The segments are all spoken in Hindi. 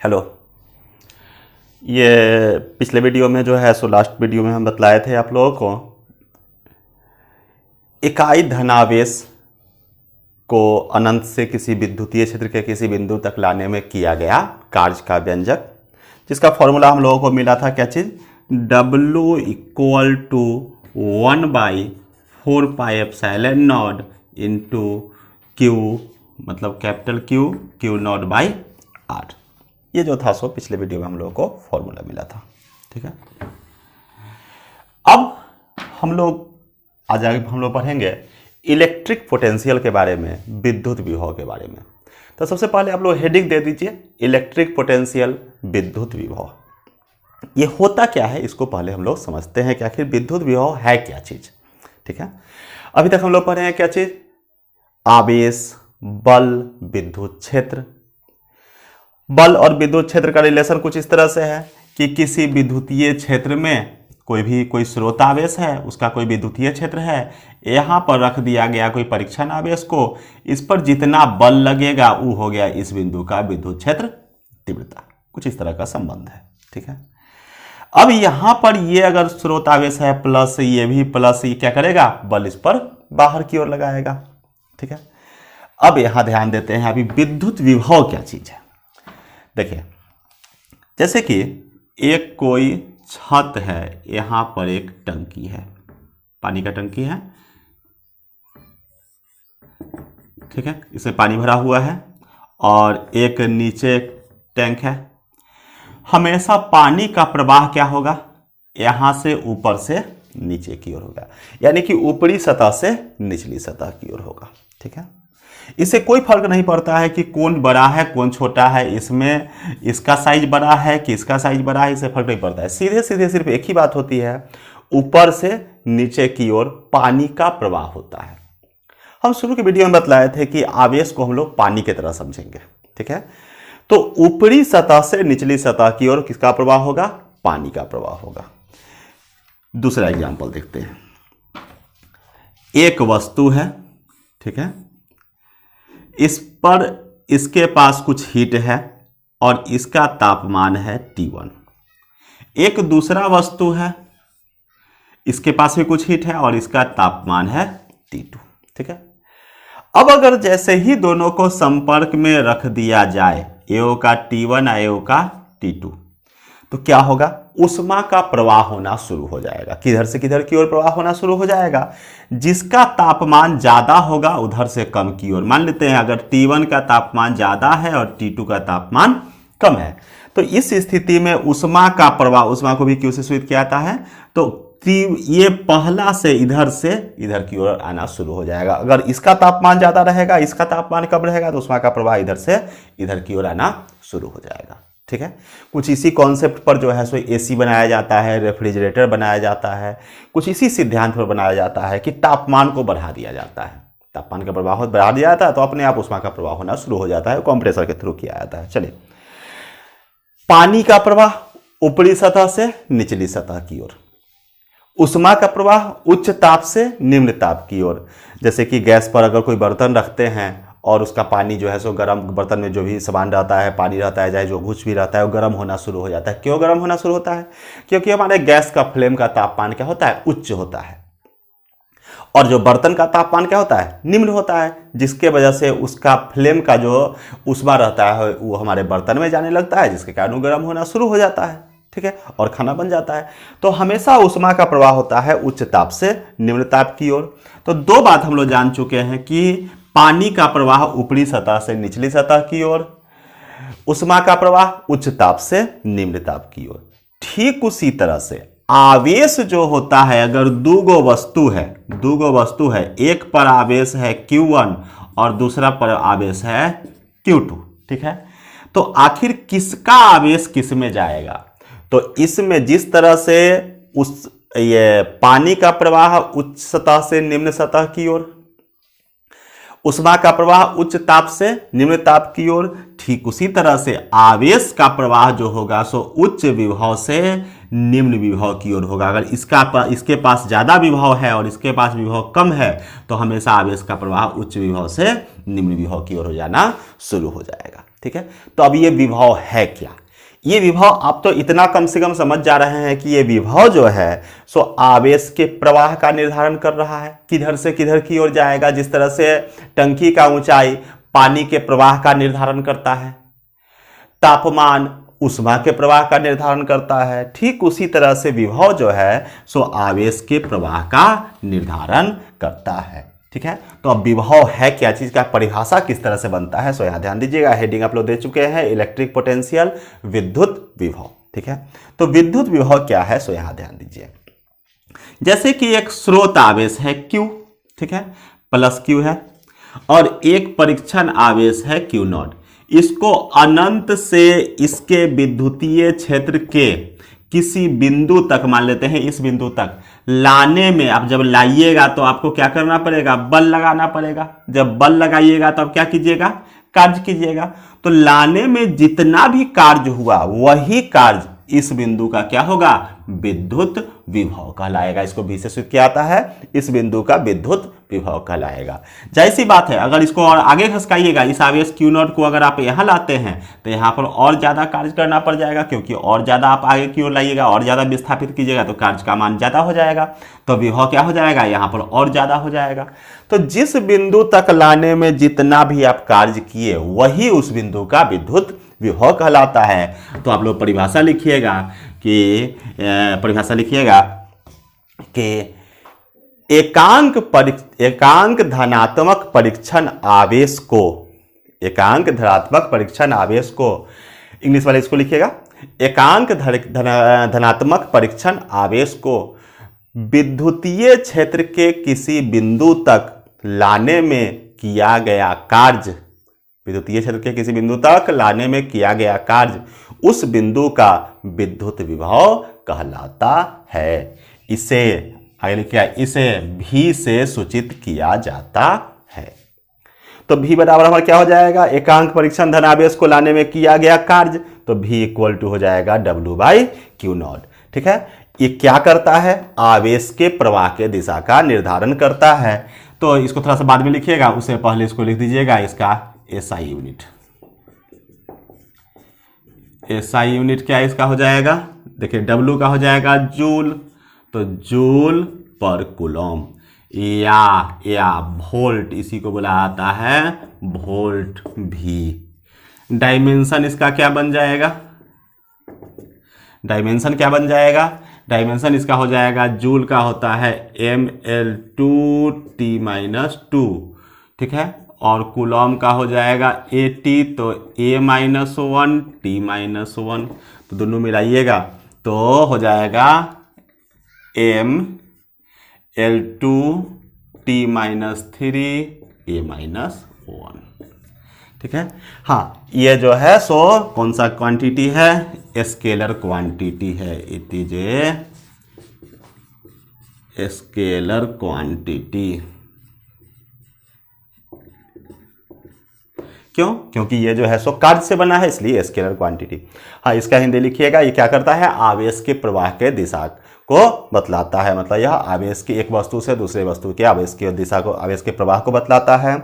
हेलो। ये पिछले वीडियो में जो है सो लास्ट वीडियो में हम बतलाए थे आप लोगों को इकाई धनावेश को अनंत से किसी विद्युतीय क्षेत्र के किसी बिंदु तक लाने में किया गया कार्य का व्यंजक, जिसका फॉर्मूला हम लोगों को मिला था क्या चीज़, W equal to 1/4 pi epsilon not into Q, मतलब capital Q not by R। ये जो था सो पिछले वीडियो में हम लोगों को फॉर्मूला मिला था। ठीक है, अब हम लोग आज आगे हम लोग पढ़ेंगे इलेक्ट्रिक पोटेंशियल के बारे में, विद्युत विभव के बारे में। तो सबसे पहले आप लोग हेडिंग दे दीजिए इलेक्ट्रिक पोटेंशियल विद्युत विभव। ये होता क्या है इसको पहले हम लोग समझते हैं कि आखिर विद्युत विभव है क्या चीज। ठीक है, अभी तक हम लोग पढ़े हैं क्या चीज, आवेश, बल, विद्युत क्षेत्र। बल और विद्युत क्षेत्र का रिलेशन कुछ इस तरह से है कि किसी विद्युतीय क्षेत्र में कोई स्रोत आवेश है, उसका कोई विद्युतीय क्षेत्र है, यहाँ पर रख दिया गया कोई परीक्षण आवेश को, इस पर जितना बल लगेगा वो हो गया इस बिंदु का विद्युत क्षेत्र तीव्रता। कुछ इस तरह का संबंध है। ठीक है, अब यहाँ पर ये अगर स्रोत आवेश है प्लस ये भी प्लस, ये क्या करेगा, बल इस पर बाहर की ओर लगाएगा। ठीक है, अब यहाँ ध्यान देते हैं अभी विद्युत विभव क्या चीज है। देखिए, जैसे कि एक कोई छत है, यहां पर एक टंकी है, पानी का टंकी है। ठीक है, इसमें पानी भरा हुआ है और एक नीचे टैंक है। हमेशा पानी का प्रवाह क्या होगा, यहां से ऊपर से नीचे की ओर होगा, यानी कि ऊपरी सतह से निचली सतह की ओर होगा। ठीक है, इससे कोई फर्क नहीं पड़ता है कि कौन बड़ा है कौन छोटा है, इसमें इसका साइज बड़ा है कि इसका साइज बड़ा है, इससे फर्क नहीं पड़ता है। सीधे सीधे सिर्फ एक ही बात होती है, ऊपर से नीचे की ओर पानी का प्रवाह होता है। हम शुरू के वीडियो में बतलाए थे कि आवेश को हम लोग पानी की तरह समझेंगे। ठीक है, तो ऊपरी सतह से निचली सतह की ओर किसका प्रवाह होगा, पानी का प्रवाह होगा। दूसरा एग्जाम्पल देखते हैं। एक वस्तु है, ठीक है, इस पर इसके पास कुछ हीट है और इसका तापमान है T1। एक दूसरा वस्तु है, इसके पास भी कुछ हीट है और इसका तापमान है T2। ठीक है, अब अगर जैसे ही दोनों को संपर्क में रख दिया जाए, एओ का T1 एओ का T2, तो क्या होगा, उष्मा का प्रवाह होना शुरू हो जाएगा। किधर से किधर की ओर प्रवाह होना शुरू हो जाएगा, जिसका तापमान ज्यादा होगा उधर से कम की ओर। मान लेते हैं अगर T1 का तापमान ज्यादा है और T2 का तापमान कम है, तो इस स्थिति में उष्मा का प्रवाह, उष्मा को भी क्यों से सूचित किया जाता है, तो ये पहला से इधर की ओर आना शुरू हो जाएगा। अगर इसका तापमान ज्यादा रहेगा, इसका तापमान कम रहेगा, तो उष्मा का प्रवाह इधर से इधर की ओर आना शुरू हो जाएगा। ठीक है, कुछ इसी कॉन्सेप्ट पर जो है सो एसी बनाया जाता है, रेफ्रिजरेटर बनाया जाता है, कुछ इसी सिद्धांत पर बनाया जाता है कि तापमान को बढ़ा दिया जाता है, तापमान का प्रवाह बढ़ा दिया जाता है तो अपने आप उष्मा का प्रवाह होना शुरू हो जाता है, कंप्रेसर के थ्रू किया जाता है। चलिए, पानी का प्रवाह ऊपरी सतह से निचली सतह की ओर, उष्मा का प्रवाह उच्च ताप से निम्न ताप की ओर। जैसे कि गैस पर अगर कोई बर्तन रखते हैं और उसका पानी जो है सो गर्म, बर्तन में जो भी सामान रहता है, पानी रहता है, चाहे जो कुछ भी रहता है, वो गर्म होना शुरू हो जाता है। क्यों गर्म होना शुरू होता है, क्योंकि हमारे गैस का फ्लेम का तापमान क्या होता है, उच्च होता है, और जो बर्तन का तापमान क्या होता है, निम्न होता है, जिसके वजह से उसका फ्लेम का जो उष्मा रहता है वो हमारे बर्तन में जाने लगता है, जिसके कारण वो गर्म होना शुरू हो जाता है। ठीक है, और खाना बन जाता है। तो हमेशा उष्मा का प्रवाह होता है उच्च ताप से निम्न ताप की ओर। तो दो बात हम लोग जान चुके हैं कि पानी का प्रवाह ऊपरी सतह से निचली सतह की ओर, उष्मा का प्रवाह उच्च ताप से निम्न ताप की ओर। ठीक उसी तरह से आवेश जो होता है, अगर दो वस्तु है, एक पर आवेश है Q1 और दूसरा पर आवेश है Q2। ठीक है, तो आखिर किसका आवेश किस में जाएगा, तो इसमें जिस तरह से ये पानी का प्रवाह उच्च सतह से निम्न सतह की ओर, उष्मा का प्रवाह उच्च ताप से निम्न ताप की ओर, ठीक उसी तरह से आवेश का प्रवाह जो होगा सो उच्च विभव से निम्न विभव की ओर होगा। अगर इसके पास ज्यादा विभव है और इसके पास विभव कम है, तो हमेशा आवेश का प्रवाह उच्च विभव से निम्न विभव की ओर हो जाना शुरू हो जाएगा। ठीक है। तो अब ये विभव है क्या? ये विभव आप तो इतना कम से कम समझ जा रहे हैं कि ये विभव जो है सो आवेश के प्रवाह का निर्धारण कर रहा है, किधर से किधर की ओर जाएगा। जिस तरह से टंकी का ऊंचाई पानी के प्रवाह का निर्धारण करता है, तापमान ऊष्मा के प्रवाह का निर्धारण करता है, ठीक उसी तरह से विभव जो है सो आवेश के प्रवाह का निर्धारण करता है। ठीक है। तो अब विभव है क्या चीज का, परिभाषा किस तरह से बनता है, सो यहां ध्यान दीजिएगा। हेडिंग आप लोग दे चुके हैं, इलेक्ट्रिक पोटेंशियल, विद्युत विभव। ठीक है। तो विद्युत विभव क्या है, सो यहां ध्यान दीजिए। जैसे कि एक स्रोत आवेश है Q, ठीक है, प्लस Q है, और एक परीक्षण आवेश है Q नॉट। इसको अनंत से इसके विद्युतीय क्षेत्र के किसी बिंदु तक, मान लेते हैं इस बिंदु तक लाने में, आप जब लाइएगा तो आपको क्या करना पड़ेगा, बल लगाना पड़ेगा। जब बल लगाइएगा तो आप क्या कीजिएगा, कार्य कीजिएगा। तो लाने में जितना भी कार्य हुआ वही कार्य इस बिंदु का क्या होगा, विद्युत विभव कहलाएगा। इसको भी से सूत्र क्या आता है, इस बिंदु का विद्युत विभव कहलाएगा। जाहिर सी बात है, अगर इसको और आगे खसकाइएगा, इस आवेश Q नॉट को अगर आप यहां लाते हैं तो यहां पर और ज्यादा कार्य करना पड़ जाएगा, क्योंकि और ज्यादा आप आगे की ओर लाइएगा, और ज्यादा विस्थापित कीजिएगा तो कार्य का मान ज्यादा हो जाएगा, तो विभव क्या हो जाएगा, यहां पर और ज्यादा हो जाएगा। तो जिस बिंदु तक लाने में जितना भी आप कार्य किए वही उस बिंदु का विद्युत विभव कहलाता है। तो आप लोग परिभाषा लिखिएगा कि एकांक धनात्मक परीक्षण आवेश को, एकांक धनात्मक परीक्षण आवेश को, इंग्लिश वाले इसको लिखिएगा, एकांक धनात्मक परीक्षण आवेश को विद्युतीय क्षेत्र के किसी बिंदु तक लाने में किया गया कार्य, विद्युतीय क्षेत्र के किसी बिंदु तक लाने में किया गया कार्य उस बिंदु का विद्युत विभव कहलाता है। इसे आगे लिखिए, इसे भी से सूचित किया जाता है। तो भी बराबर हमारा क्या हो जाएगा, एकांक परीक्षण धनावेश को लाने में किया गया कार्य, तो भी इक्वल टू हो जाएगा W/Q नॉट। ठीक है। ये क्या करता है, आवेश के प्रवाह के दिशा का निर्धारण करता है। तो इसको थोड़ा सा बाद में लिखिएगा, उससे पहले इसको लिख दीजिएगा, इसका SI यूनिट। SI यूनिट क्या इसका हो जाएगा, देखिए W का हो जाएगा जूल, तो जूल पर कूलम, या वोल्ट, इसी को बोला जाता है वोल्ट भी। डायमेंशन इसका क्या बन जाएगा, डायमेंशन क्या बन जाएगा, डायमेंशन इसका हो जाएगा, जूल का होता है mL2T-2, ठीक है, और कूलम का हो जाएगा AT, तो A-1 T-1, तो दोनों मिलाइएगा तो हो जाएगा mL2T-3 A-1। ठीक है। हाँ, ये जो है सो कौन सा क्वांटिटी है, स्केलर क्वांटिटी है। It is a scalar quantity. क्यों, क्योंकि ये जो है सो कार्य से बना है, इसलिए स्केलर क्वांटिटी। हाँ, इसका हिंदी लिखिएगा, ये क्या करता है, आवेश के प्रवाह के दिशा को बतलाता है। मतलब यह आवेश की एक वस्तु से दूसरे वस्तु के आवेश की दिशा को, आवेश के प्रवाह को बतलाता है।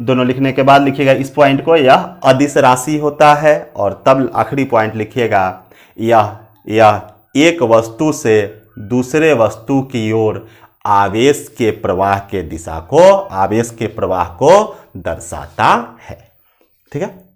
दोनों लिखने के बाद लिखिएगा इस पॉइंट को, यह अदिश राशि होता है, और तब आखिरी पॉइंट लिखिएगा, यह एक वस्तु से दूसरे वस्तु की ओर आवेश के प्रवाह के दिशा को, आवेश के प्रवाह को दर्शाता है। ठीक है।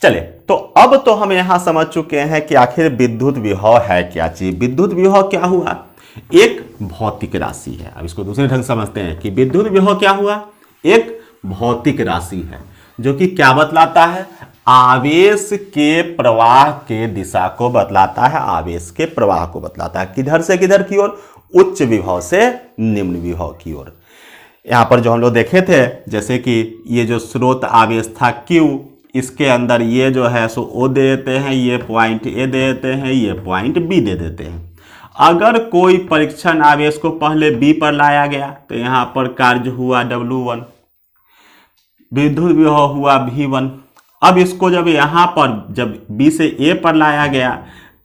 चलिए, तो अब तो हम यहां समझ चुके हैं कि आखिर विद्युत विभव है क्या चीज। विद्युत विभव क्या हुआ, एक भौतिक राशि है। अब इसको दूसरे ढंग समझते हैं कि विद्युत विभव क्या हुआ, एक भौतिक राशि है जो कि क्या बतलाता है, आवेश के प्रवाह के दिशा को बतलाता है, आवेश के प्रवाह को बतलाता है। किधर से किधर की ओर, उच्च विभव से निम्न विभव की ओर। यहां पर जो हम लोग देखे थे, जैसे कि ये जो स्रोत आवेश था Q, इसके अंदर ये जो है सो O दे देते हैं, ये पॉइंट A दे देते हैं, ये पॉइंट B दे देते हैं। अगर कोई परीक्षण आवेश को पहले B पर लाया गया तो यहां पर कार्य हुआ W1, विद्युत विभव हुआ V1। अब इसको जब यहाँ पर जब B से A पर लाया गया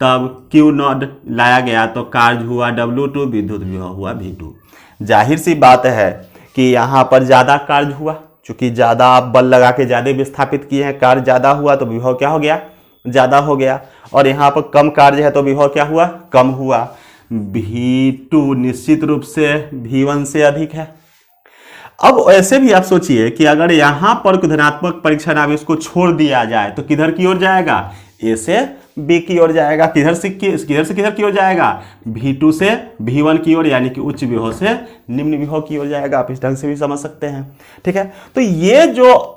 तब Q नॉट लाया गया तो कार्य हुआ W2, विद्युत विभव हुआ V2। जाहिर सी बात है कि यहाँ पर ज़्यादा कार्य हुआ, चूंकि ज़्यादा आप बल लगा के ज़्यादा विस्थापित किए हैं, कार्य ज़्यादा हुआ तो विभव क्या हो गया, ज़्यादा हो गया। और यहाँ पर कम कार्य है तो विभव क्या हुआ, कम हुआ। V2 निश्चित रूप से V1 से अधिक है। अब ऐसे भी आप सोचिए कि अगर यहां पर धनात्मक परीक्षण आवेश को छोड़ दिया जाए तो किधर की ओर जाएगा, ए से बी की ओर जाएगा। किधर से किधर की ओर जाएगा, V2 से V1 की ओर, यानी कि उच्च विभव से निम्न विभव की ओर जाएगा। आप इस ढंग से भी समझ सकते हैं, ठीक है। तो ये जो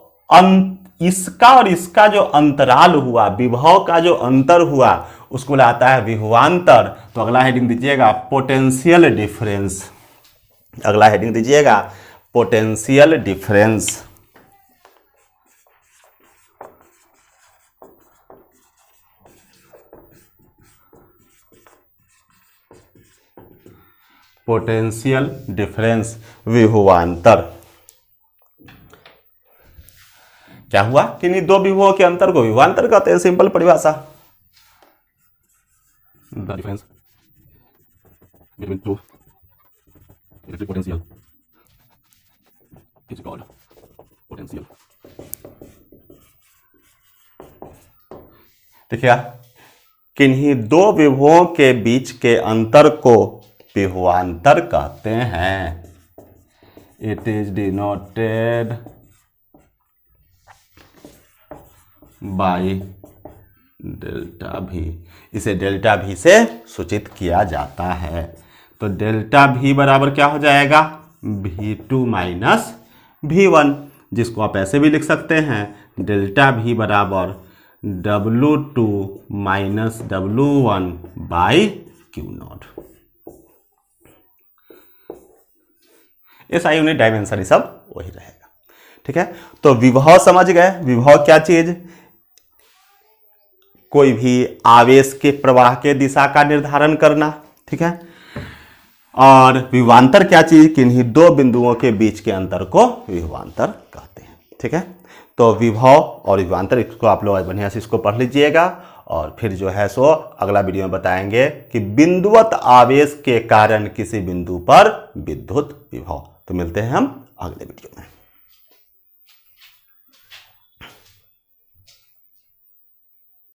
इसका और इसका जो अंतराल हुआ, विभव का जो अंतर हुआ, उसको लाता है विभवांतर। तो अगला हेडिंग दीजिएगा पोटेंशियल डिफरेंस। अगला हेडिंग दीजिएगा पोटेंशियल डिफरेंस। पोटेंशियल डिफरेंस, विभवांतर। क्या हुआ कि इन दो विभवों के अंतर को विभवांतर कहते हैं। सिंपल परिभाषा, the difference between two electric potential is called potential. देखिएगा, किन्हीं दो विभवों के बीच के अंतर को विभवांतर कहते हैं। It is denoted by delta भी। इसे डेल्टा भी से सूचित किया जाता है। तो डेल्टा भी बराबर क्या हो जाएगा, V2 माइनस V1, जिसको आप ऐसे भी लिख सकते हैं, डेल्टा भी बराबर W2 minus W1 by Q0। SI unit dimension सब वही रहेगा, ठीक है। तो विभव समझ गए। विभव क्या चीज, कोई भी आवेश के प्रवाह के दिशा का निर्धारण करना, ठीक है। और विभवांतर क्या चीज, किन्हीं दो बिंदुओं के बीच के अंतर को विभवांतर कहते हैं, ठीक है। तो विभव और विभवांतर, इसको आप लोग बढ़िया से इसको पढ़ लीजिएगा। और फिर जो है सो अगला वीडियो में बताएंगे कि बिंदुवत आवेश के कारण किसी बिंदु पर विद्युत विभव। तो मिलते हैं हम अगले वीडियो में।